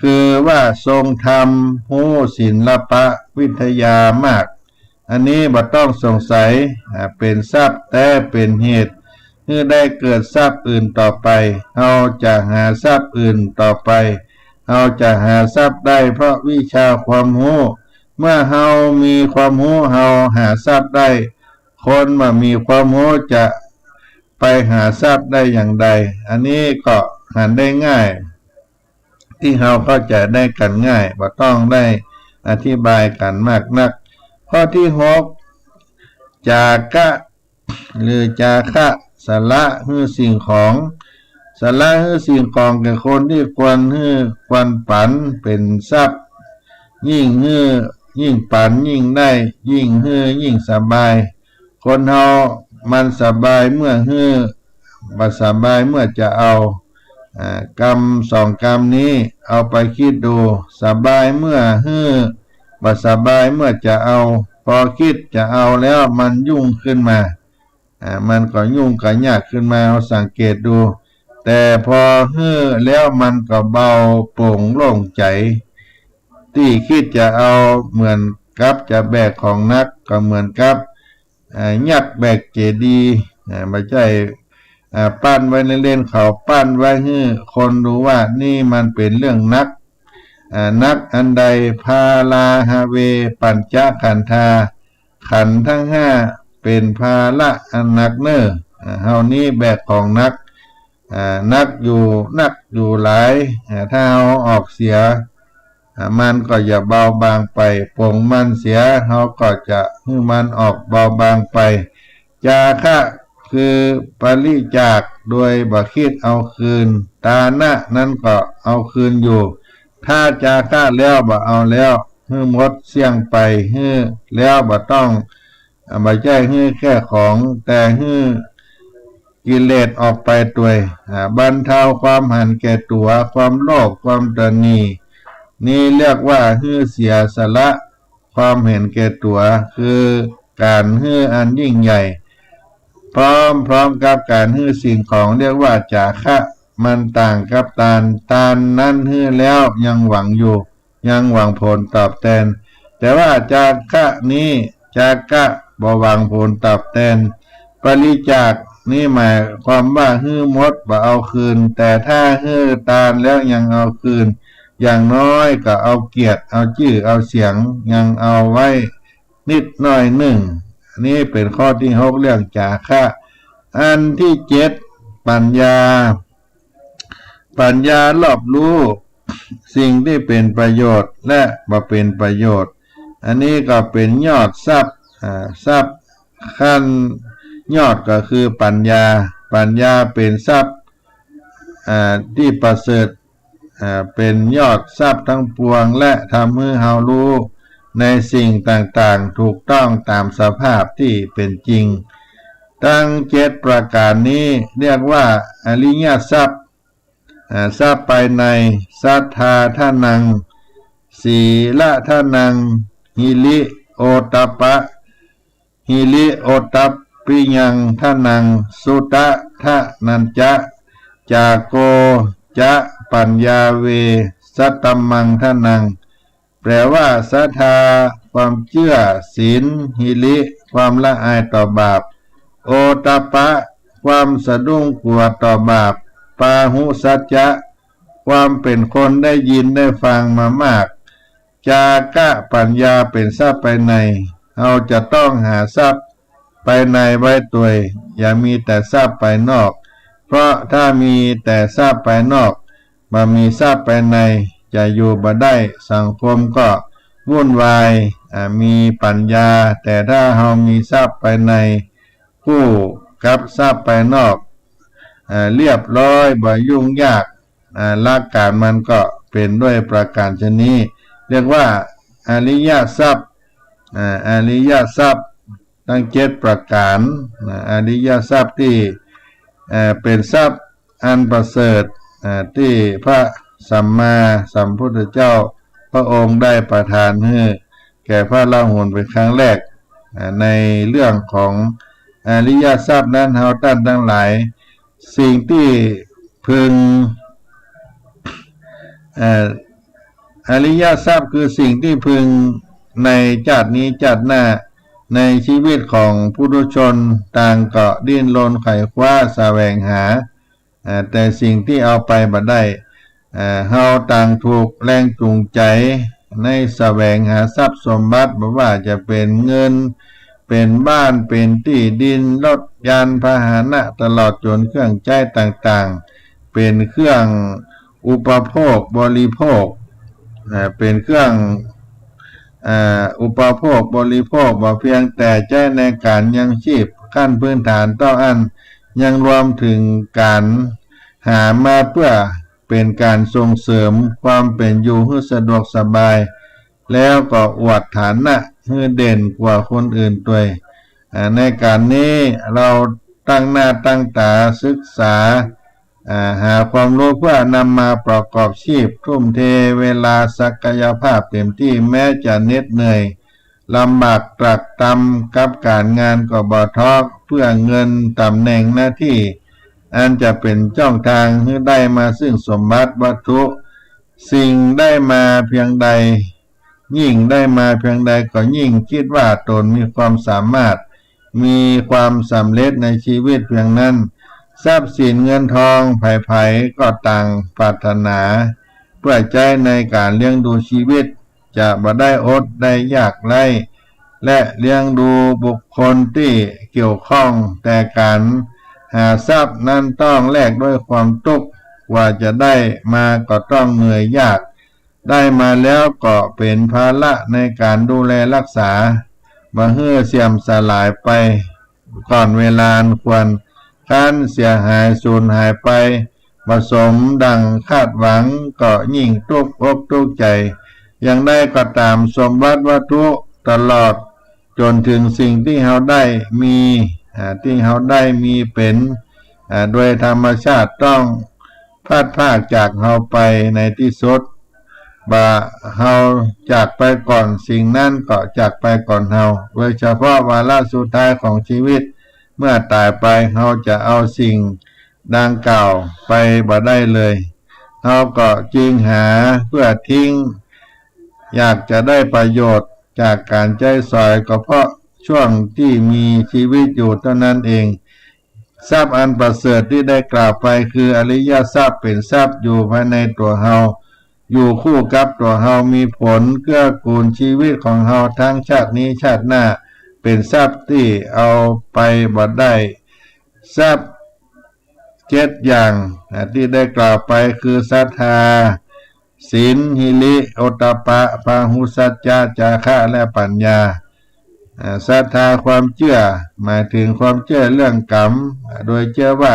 คือว่าทรงธรรมหูศิลปะวิทยามากอันนี้บ่ต้องสงสัยเป็นทรัพย์แต่เป็นเหตุให้ได้เกิดทรัพย์อื่นต่อไปเราจะหาทรัพย์อื่นต่อไปเราจะหาทรัพย์ได้เพราะวิชาความรู้เมื่อเรามีความรู้เราหาทรัพย์ได้คนมามีความรู้จะไปหาทรัพย์ได้อย่างใดอันนี้ก็หาได้ง่ายที่เราเข้าใจได้กันง่ายบ่ต้องได้อธิบายกันมากนักข้อที่6จากะหรือจาคะสละคือสิ่งของสละคือสิ่งของแก่คนที่ควรปันเป็นทรัพย์ยิ่งปันยิ่งได้ยิ่งสบายคนเฮามันสบายเมื่อบ่สบายเมื่อจะเอา กรรมสองกรรมนี้เอาไปคิดดูสบายเมื่อบ่สบายเมื่อจะเอาพอคิดจะเอาแล้วมันยุ่งขึ้นมามันก็ยุ่งก็ยากขึ้นมาเอาสังเกตดูแต่พอแล้วมันก็เบาโปร่งโล่งใจที่คิดจะเอาเหมือนกับจะแบกของนักก็เหมือนกับยักษ์แบกเจดีย์ไม่ใช่ปั้นไว้เล่นๆเขาปั้นไว้ให้คนรู้ว่านี่มันเป็นเรื่องนักอันใดพาลาฮาเวปัญจขันธาขันธ์ทั้งห้าเป็นภาละอันหนักเน้อเฮานี้แบกของนักอยู่หลายถ้าเอาออกเสียมันก็อย่าเบาบางไปปลงมันเสียเฮาก็จะให้มันออกเบาบางไปจาคะคือปริจาคโดยบ่คิดเอาคืนตานะนั้นก็เอาคืนอยู่ถ้าจาคะแล้วบ่เอาแล้วให้หมดเสี่ยงไปให้แล้วบ่ต้องบ่ใช่ให้แค่ของแต่ให้กิเลสออกไปด้วยบรรเทาความหันแก่ตัวความโลภความตนีนี่เรียกว่าให้เสียสละความเห็นแก่ตัวคือการให้อันยิ่งใหญ่พร้อมกับการให้สิ่งของเรียกว่าจาคะมันต่างกับตานนั้นให้แล้วยังหวังอยู่ยังหวังผลตอบแทนแต่ว่าจาคะนี้จากะบ่หวังผลตอบแทนปริจาคนี่หมายความว่าฮื้อมดบ่เอาคืนแต่ถ้าฮื้อตานแล้วยังเอาคืนอย่างน้อยก็เอาเกียรติเอาชื่อเอาเสียงยังเอาไว้นิดหน่อยหนึ่งนี่เป็นข้อที่6เรื่องจาคะอันที่7ปัญญารอบรู้สิ่งที่เป็นประโยชน์และบ่เป็นประโยชน์อันนี้ก็เป็นยอดทรัพย์ขั้นยอดก็คือปัญญาเป็นทรัพย์ที่ประเสริฐเป็นยอดทรัพย์ทั้งปวงและทำให้เฮารู้ในสิ่งต่างๆถูกต้องตามสภาพที่เป็นจริงทั้ง7ประการนี้เรียกว่าอริยทรัพย์ทรัพย์ภายในศรัทธาทานังศีลทานังหิริโอตตัปปะหิริโอตตัปปิยังทานังสุตะทะนันจะจาโกจะปัญญาเวสัตตมังทานังแปลว่าศรัทธาความเชื่อศีลหิริความละอายต่อบาปโอตตัปปะความสะดุ้งกลัวต่อบาปปาหุสัจจะความเป็นคนได้ยินได้ฟังมามากจากะปัญญาเป็นทรัพย์ภายในเราจะต้องหาทรัพย์ภายในไว้ตัวอย่ามีแต่ทรัพย์ภายนอกเพราะถ้ามีแต่ทรัพย์ภายนอกบ่มีทรัพย์ภายในจะอยู่บ่ได้สังคมก็วุ่นวายมีปัญญาแต่ถ้าเรามีทรัพย์ภายในคู่กับทรัพย์ภายนอกเรียบร้อยบ่ยุ่งยากหลักการมันก็เป็นด้วยประการชนี้เรียกว่าอริยทรัพย์ทั้ง7ประการอริยทรัพย์ที่เป็นทรัพย์อันประเสริฐที่พระสัมมาสัมพุทธเจ้าพระองค์ได้ประทานให้แก่พระราหุลเป็นครั้งแรกในเรื่องของอริยทรัพย์นั้นเฮาท่านทั้งหลายสิ่งที่พึงอริยทรัพย์คือสิ่งที่พึงในชาตินี้ชาติหน้าในชีวิตของผู้ทุชนต่างก็ดิ้นรนไขว่คว้าแสวงหาแต่สิ่งที่เอาไปบ่ได้เฮาต่างถูกแรงจูงใจในแสวงหาทรัพย์สมบัติบ่ว่าจะเป็นเงินเป็นบ้านเป็นที่ดินรถยานพาหนะตลอดจนเครื่องใช้ต่างๆเป็นเครื่องอุปโภคบริโภคเป็นเครื่องอุปโภคบริโภคบ่เพียงแต่ใช้ในการยังชีพขั้นพื้นฐานต้องอันยังรวมถึงการหามาเพื่อเป็นการส่งเสริมความเป็นอยู่ให้สะดวกสบายแล้วก็อวดฐานะให้เด่นกว่าคนอื่นด้วยในการนี้เราตั้งหน้าตั้งตาศึกษา หาความรู้เพื่อนำมาประกอบชีพทุ่มเทเวลาศักยภาพเต็มที่แม้จะเหน็ดเหนื่อยลำบากตรักตรำกับการงานก็บ่ท้อเพื่อเงินตำแหน่งหน้าที่อันจะเป็นช่องทางให้ได้มาซึ่งสมบัติวัตถุสิ่งได้มาเพียงใดยิ่งได้มาเพียงใดก็ยิ่งคิดว่าตนมีความสามารถมีความสำเร็จในชีวิตเพียงนั้นทรัพย์สินเงินทองไผ่ๆก็ต่างปรารถนาเพื่อใจในการเลี้ยงดูชีวิตจะบ่ได้อดได้ยากไร้และเลี้ยงดูบุคคลที่เกี่ยวข้องแต่การหาทรัพย์นั้นต้องแลกด้วยความทุกข์กว่าจะได้มาก็ต้องเหนื่อยยากได้มาแล้วก็เป็นภาระในการดูแลรักษาบ่ให้เสื่อมสลายไปก่อนเวลาอันควรการเสียหายสูญหายไปผสมดังคาดหวังก็ยิ่งทุกข์อกทุกข์ใจยังได้ก็ตามสมบัติวัตถุตลอดจนถึงสิ่งที่เราได้มีเป็นโดยธรรมชาติต้องพลาดจากเราไปในที่สุดบ่เราจากไปก่อนสิ่งนั้นก็จากไปก่อนเราโดยเฉพาะวาระสุดท้ายของชีวิตเมื่อตายไปเราจะเอาสิ่งดังกล่าวไปบ่ได้เลยเราก็จึงหาเพื่อทิ้งอยากจะได้ประโยชน์จากการใจสอยก็เพราะช่วงที่มีชีวิตอยู่เท่านั้นเองทรัพย์อันประเสริฐที่ได้กล่าวไปคืออริยทรัพย์เป็นทรัพย์อยู่ภายในตัวเราอยู่คู่กับตัวเรามีผลเกื้อกูลชีวิตของเราทั้งชาตินี้ชาติหน้าเป็นทรัพย์ที่เอาไปบ่ได้ทรัพย์7อย่างที่ได้กล่าวไปคือศรัทธาศีลหิริโอตตัปปะพาหุสัจจะจาคะและปัญญาศรัทธาความเชื่อหมายถึงความเชื่อเรื่องกรรมโดยเชื่อว่า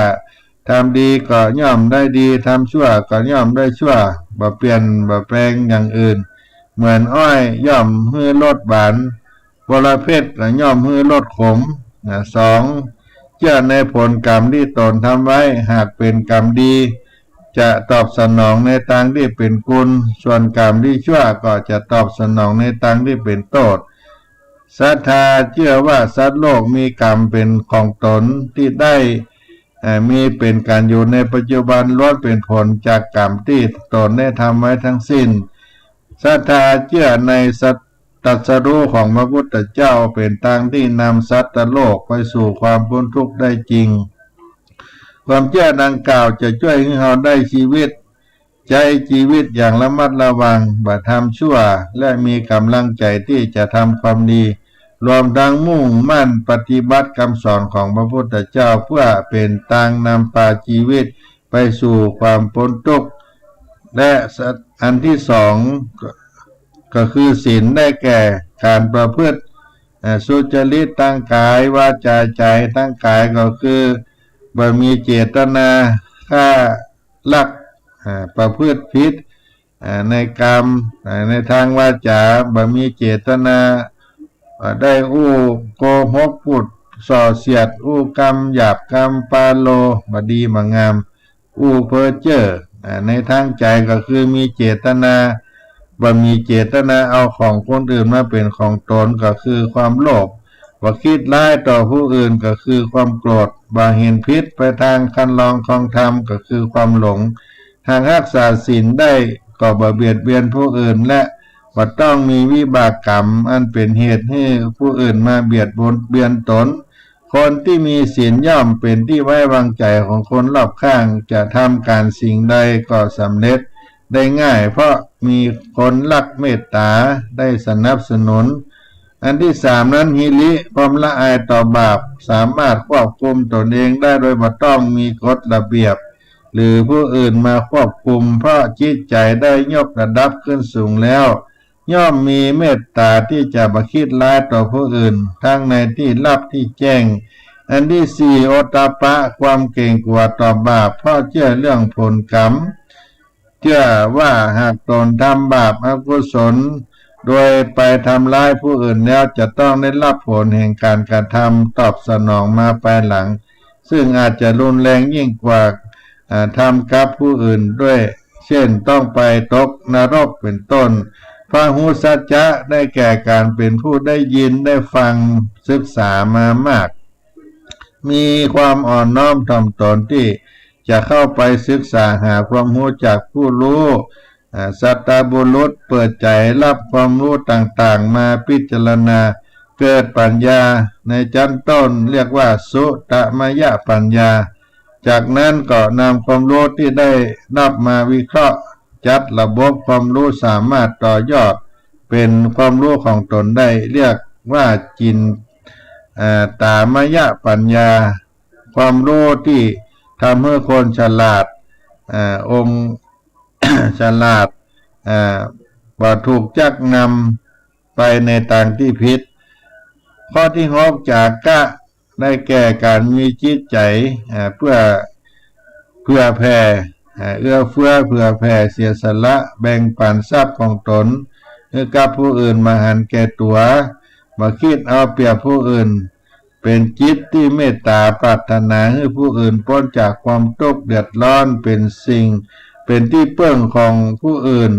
ทำดีก็ย่อมได้ดีทำชั่วก็ย่อมได้ชั่วบ่เปลี่ยนบ่แปลงอย่างอื่นเหมือนอ้อยย่อมฮื้อรสหวานบรเพชรก็ย่อมฮื้อรสขม2เชื่อในผลกรรมที่ตนทำไว้หากเป็นกรรมดีจะตอบสนองในทางที่เป็นกุศลส่วนกรรมที่ชั่วก็จะตอบสนองในทางที่เป็นโทษศรัทธาเชื่อว่าสัตว์โลกมีกรรมเป็นของตนที่ได้มีเป็นการอยู่ในปัจจุบันล้วนเป็นผลจากกรรมที่ตนได้ทำไว้ทั้งสิ้นศรัทธาเชื่อในตรัสรู้ของพระพุทธเจ้าเป็นทางที่นำสัตว์โลกไปสู่ความพ้นทุกข์ได้จริงความเชื่อดังกล่าวจะช่วยให้เราได้ชีวิตใช้ชีวิตอย่างระมัดระวังบ่ทำชั่วและมีกำลังใจที่จะทำความดีรวมทั้งมุ่งมั่นปฏิบัติคำสอนของพระพุทธเจ้าเพื่อเป็นทางนำพาชีวิตไปสู่ความพ้นทุกข์และอันที่สองก็คือศีลได้แก่การประพฤติสุจริตตั้งกายวาจาใจตั้งกายก็คือบ่มีเจตนาฆ่าลักประพฤติผิดในกรรมในทางวาจาบ่มีเจตนาได้โกหกพูดส่อเสียดกรรมหยาบกรรมปาโลบ่ดีบ่งามเพ้อเจ้อในทางใจก็คือมีเจตนาบ่มีเจตนาเอาของคนอื่นมาเป็นของตนก็คือความโลภบ่คิดร้ายต่อผู้อื่นก็คือความโกรธบ่เห็นผิดไปทางคันลองของธรรมก็คือความหลงหากรักษาศีลได้ก็บ่เบียดเบียนผู้อื่นและบ่ต้องมีวิบากกรรมอันเป็นเหตุให้ผู้อื่นมาเบียดเบียนตนคนที่มีศีลย่อมเป็นที่ไว้วางใจของคนรอบข้างจะทำการสิ่งใดก็สำเร็จได้ง่ายเพราะมีคนรักเมตตาได้สนับสนุนอันที่สามนั้นหิริความละอายต่อบาปสามารถควบคุมตนเองได้โดยบ่ต้องมีกฎระเบียบหรือผู้อื่นมาควบคุมเพราะจิตใจได้ยกระดับขึ้นสูงแล้วย่อมมีเมตตาที่จะบ่คิดร้ายต่อผู้อื่นทั้งในที่ลับที่แจ้งอันที่สี่โอตตัปปะความเกรงกลัวต่อบาปเพราะเชื่อเรื่องผลกรรมเชื่อว่าหากตนทำบาปอกุศลโดยไปทำร้ายผู้อื่นแล้วจะต้องได้รับผลแห่งการกระทำตอบสนองมาภายหลังซึ่งอาจจะรุนแรงยิ่งกว่า ทำกับผู้อื่นด้วยเช่นต้องไปตกนรกเป็นต้นพหุสัจจะได้แก่การเป็นผู้ได้ยินได้ฟังศึกษามามากมีความอ่อนน้อมถ่อมตนที่จะเข้าไปศึกษาหาความรู้จากผู้รู้สัตตบุรุษเปิดใจรับความรู้ต่างๆมาพิจารณาเกิดปัญญาในชั้นต้นเรียกว่าสุตมยปัญญาจากนั้นก็นำความรู้ที่ได้รับมาวิเคราะห์จัดระบบความรู้สามารถต่อยอดเป็นความรู้ของตนได้เรียกว่าจินตามยปัญญาความรู้ที่ทำให้คนฉลาดองค์ ฉลาดบ่ถูกจักนำไปในทางที่ผิดข้อที่หกจากกะได้แก่การมีจิตใจเพื่อแผ่เอื้อเฟื้อเพื่อแผ่เสียสละแบ่งปันทรัพย์ของตนให้กับผู้อื่นมาหันแก่ตัวมาคิดเอาเปรียบผู้อื่นเป็นจิตที่เมตตาปรารถนาให้ผู้อื่นพ้นจากความทุกข์เดือดร้อนเป็นที่เปื้องของผู้อื่น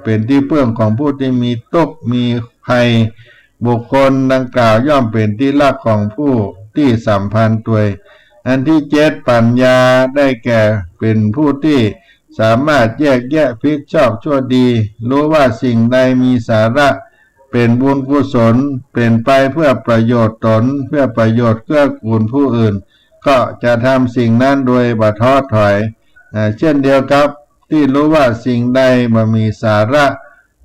เป็นที่เปื้องของผู้ที่มีทุกข์มีภัยบุคคลดังกล่าวย่อมเป็นที่รักของผู้ที่สัมพันธ์ตัวอันที่เจ็ดปัญญาได้แก่เป็นผู้ที่สามารถแยกแยะผิดชอบชั่วดีรู้ว่าสิ่งใดมีสาระเป็นบุญกุศลเป็นไปเพื่อประโยชน์ตนเพื่อประโยชน์เกื้อกูลผู้อื่นก็จะทำสิ่งนั้นโดยบ่ท้อถอยเช่นเดียวกับที่รู้ว่าสิ่งใดบ่มีสาระ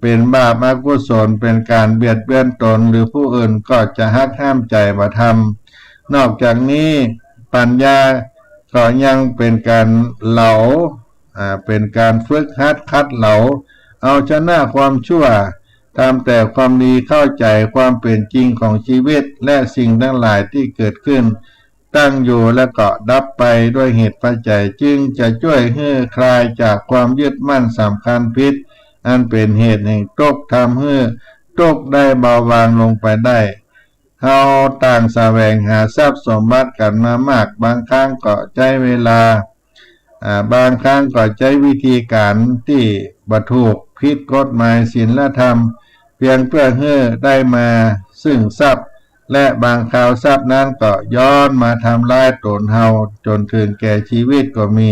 เป็นบาปอกุศลเป็นการเบียดเบียนตนหรือผู้อื่นก็จะหักห้ามใจบ่ทำนอกจากนี้ปัญญาก็ยังเป็นการเหลาเป็นการฝึกหัดคัดเหลาเอาชนะความชั่วทำแต่ความดีเข้าใจความเป็นจริงของชีวิตและสิ่งทั้งหลายที่เกิดขึ้นตั้งอยู่และก็ดับไปด้วยเหตุปัจจัยจึงจะช่วยให้คลายจากความยึดมั่นสำคัญผิดอันเป็นเหตุแห่งทุกข์ทำให้ทุกข์ได้เบาบางลงไปได้เฮาต่างแสวงหาทรัพย์สมบัติกันมามากบางครั้งก็ใช้เวลาบางครั้งก็ใช้วิธีการที่บ่ถูกผิดกฎหมายศีลธรรมเพียงเพื่อให้ได้มาซึ่งทรัพย์และบางคราวทรัพย์นั้นก็ย้อนมาทำลายตนเฮาจนถึงแก่ชีวิตก็มี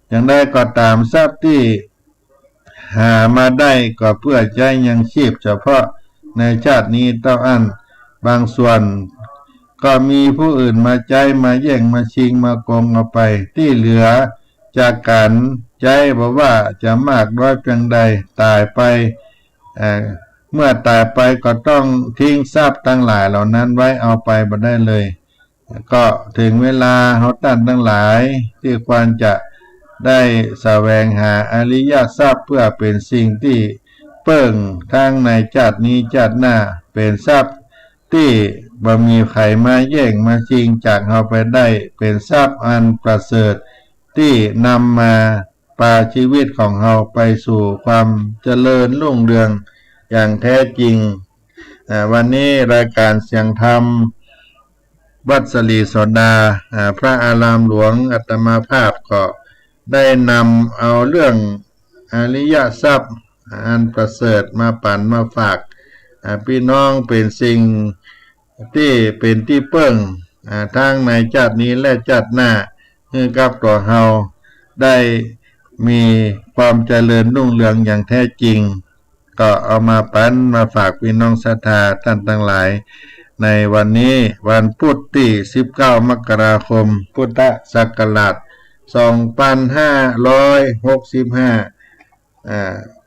อย่างใดก็ตามทรัพย์ที่หามาได้ก็เพื่อใช้ยังชีพเฉพาะในชาตินี้เท่านั้นบางส่วนก็มีผู้อื่นมาใช้มาแย่งมาชิงมาโกงเอาไปที่เหลือจากการใช้บอกว่าจะมากน้อยเพียงใดตายไปเมื่อตายไปก็ต้องทิ้งทรัพย์ทั้งหลายเหล่านั้นไว้เอาไปบ่ได้เลยก็ถึงเวลาเฮาท่านทั้งหลายที่ควรจะได้แสวงหาอริยทรัพย์เพื่อเป็นสิ่งที่เปิ้งทั้งในชาตินี้ชาติหน้าเป็นทรัพย์ที่บ่มีใครมาแย่งมาชิงจากเฮาไปได้เป็นทรัพย์อันประเสริฐที่นำมาพาชีวิตของเฮาไปสู่ความเจริญรุ่งเรืองอย่างแท้จริงวันนี้รายการเสียงธรรมวัดสลีโสดาพระอารามหลวงอาตมาภาพก็ได้นำเอาเรื่องอริยทรัพย์อันประเสริฐมาปั่นมาฝากพี่น้องเป็นสิ่งที่เป็นที่เปิ้งทั้งในชาตินี้และชาติหน้าให้กับตัวเฮาได้มีความเจริญรุ่งเรืองอย่างแท้จริงก็เอามาปั่นมาฝากพี่น้องศรัทธาท่านทั้งหลายในวันนี้วันพุธที่19มกราคมพุทธศักราช2565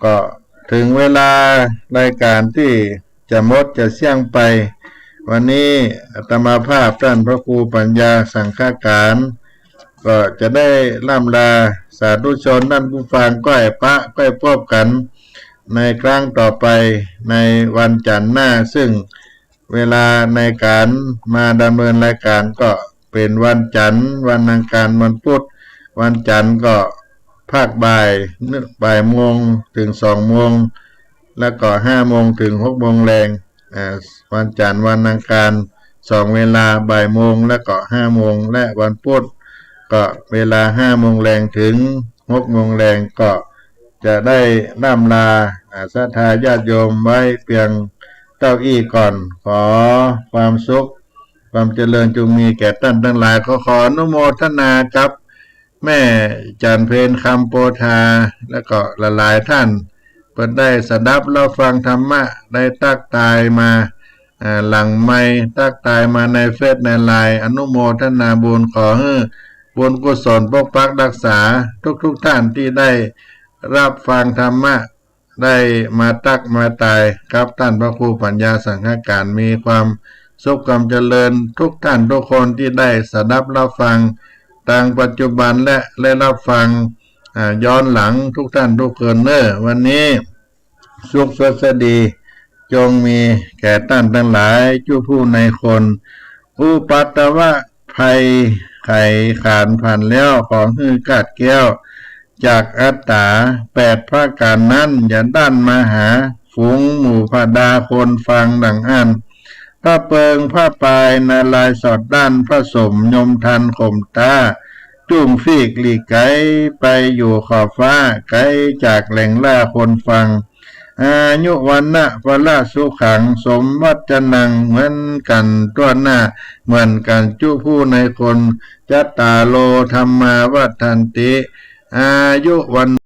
ก็ถึงเวลารายการที่จะหมดจะเสี่ยงไปวันนี้อาตมาภาพท่านพระครูปัญญาสังฆการก็จะได้ล่ำลาสาธุชนท่านผู้ฟังก้อยพบกันในครั้งต่อไปในวันจันทร์หน้าซึ่งเวลาในการมาดำเนินรายการก็เป็นวันจันทร์วันอังคารวันพุธวันจันทร์ก็ภาคบ่ายโมงถึง2 โมงแล้วก็5 โมงถึง6 โมงแรงวันจันทร์วันอังคาร2 เวลาบ่ายโมงแล้วก็5 โมงและวันพุธ ก็เวลา5 โมงแรงถึง6 โมงแรงก็จะได้ล่ำลาศรัทธาญาติโยมไว้เพียงเก้าอี้ก่อนขอความสุขความเจริญจงมีแก่ท่านทั้งหลายขออนุโมทนากับแม่จันเพนคำโปธาแล้วก็หลายๆท่านเพิ่นได้สดับรับฟังธรรมะได้ตักตายมาหลังไม่ตักตายมาในเฟซในไลน์อนุโมทนาบุญขอให้บุญกุศลปกปักรักษาทุกท่านที่ได้รับฟังธรรมะได้มาตักมาตายครับท่านพระครูปัญญาสังฆการมีความสุขความเจริญทุกท่านทุกคนที่ได้สดับรับฟังทางปัจจุบันและรับฟังย้อนหลังทุกท่านทุกคนวันนี้สุขสดีจงมีแก่ท่านทั้งหลายผู้ผู้ในคนอุปัตตวะภัยไข่ขานผ่านแล้วของหื้อกาดแก้วจากอัตตา8 พระการนั้นอย่าด้านมาหาฝูงหมู่พดาคนฟังดังอันพระเปิงพระปายนาลายสอดด้านพระสมยมทันข่มตาจุ่มฟีกหลีกไกไปอยู่ขอบฟ้าไกลจากแหล่งล่าคนฟังอายุวันนะพละสุขังสมวัจนังเหมือนกันตัวหน้าเหมือนกันจุผู้ในคนจัตตาโลธรรมาวัฏันติอายุวัน